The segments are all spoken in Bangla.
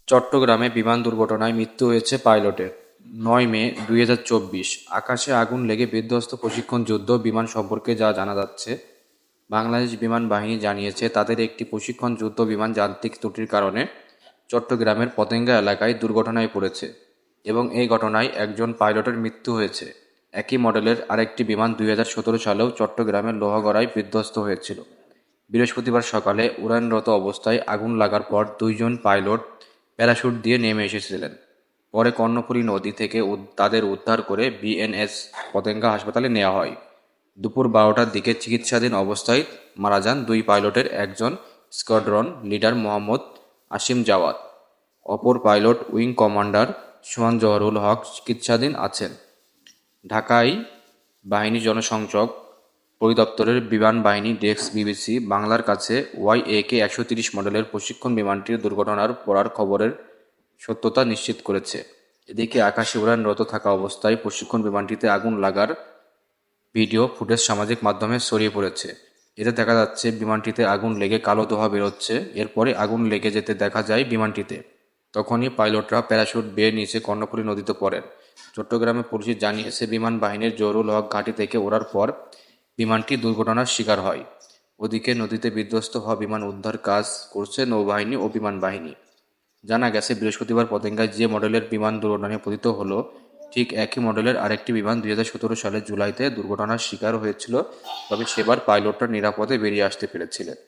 চট্টগ্রামে বিমান দুর্ঘটনায় মৃত্যু হয়েছে পাইলটের। ৯ মে ২০২৪ আকাশে আগুন লেগে বিধ্বস্ত প্রশিক্ষণ যুদ্ধ বিমান সম্পর্কে যা জানা যাচ্ছে, বাংলাদেশ বিমান বাহিনী জানিয়েছে তাদের একটি প্রশিক্ষণ যুদ্ধ বিমান যান্ত্রিক ত্রুটির কারণে চট্টগ্রামের পতেঙ্গা এলাকায় দুর্ঘটনায় পড়েছে এবং এই ঘটনায় একজন পাইলটের মৃত্যু হয়েছে। একই মডেলের আরেকটি বিমান ২০১৭ সালেও চট্টগ্রামের লোহাগড়ায় বিধ্বস্ত হয়েছিল। বৃহস্পতিবার সকালে উড়ানরত অবস্থায় আগুন লাগার পর দুইজন পাইলট প্যারাশুট দিয়ে নেমে এসেছিলেন। পরে কর্ণফুলী নদী থেকে তাদের উদ্ধার করে বিএনএস পতেঙ্গা হাসপাতালে নেওয়া হয়। দুপুর ১২টার দিকে চিকিৎসাধীন অবস্থায় মারা যান দুই পাইলটের একজন স্কোয়াড্রন লিডার মোহাম্মদ আসিম জাওয়াদ। অপর pilot wing commander Sohan Zahurul Haque চিকিৎসাধীন আছেন। ঢাকায় বাহিনী জনসংযোগ পরিদপ্তরের বিমান বাহিনী ডেস্ক বিবিসি বাংলার কাছে YAK-১৩০ মডেলের প্রশিক্ষণ বিমানটির দুর্ঘটনার পড়ার খবরের সত্যতা নিশ্চিত করেছে। এদিকে আকাশে উড়ানরত থাকা অবস্থায় প্রশিক্ষণ বিমানটিতে আগুন লাগার ভিডিও ফুটেজ সামাজিক মাধ্যমে ছড়িয়ে পড়েছে। এতে দেখা যাচ্ছে বিমানটিতে আগুন লেগে কালো ধোঁয়া বেরোচ্ছে। এরপরে আগুন লেগে যেতে দেখা যায় বিমানটিতে। তখনই পাইলটরা প্যারাশুট বেয়ে নিচে কর্ণফুলী নদীতে পড়েন। চট্টগ্রামে পুলিশ জানিয়েছে বিমান বাহিনীর জহুরুল হক ঘাঁটি থেকে ওড়ার পর বিমানটি দুর্ঘটনার শিকার হয়। ওদিকে নদীতে বিধ্বস্ত হওয়া বিমান উদ্ধার কাজ করছে নৌবাহিনী ও বিমান বাহিনী। জানা গেছে বৃহস্পতিবার পতেঙ্গায় যে মডেলের বিমান দুর্ঘটনায় পতিত হলো, ঠিক একই মডেলের আরেকটি বিমান ২০১৭ সালের জুলাইতে দুর্ঘটনার শিকার হয়েছিল, তবে সেবার পাইলটরা নিরাপদে বেরিয়ে আসতে পেরেছিলেন।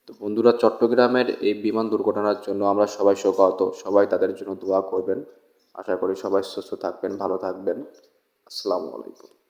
তো বন্ধুরা, চট্টগ্রামের এই বিমান দুর্ঘটনার জন্য আমরা সবাই শোকাহত। সবাই তাদের জন্য দোয়া করবেন। আশা করি সবাই সুস্থ থাকবেন, ভালো থাকবেন। আসসালামু আলাইকুম।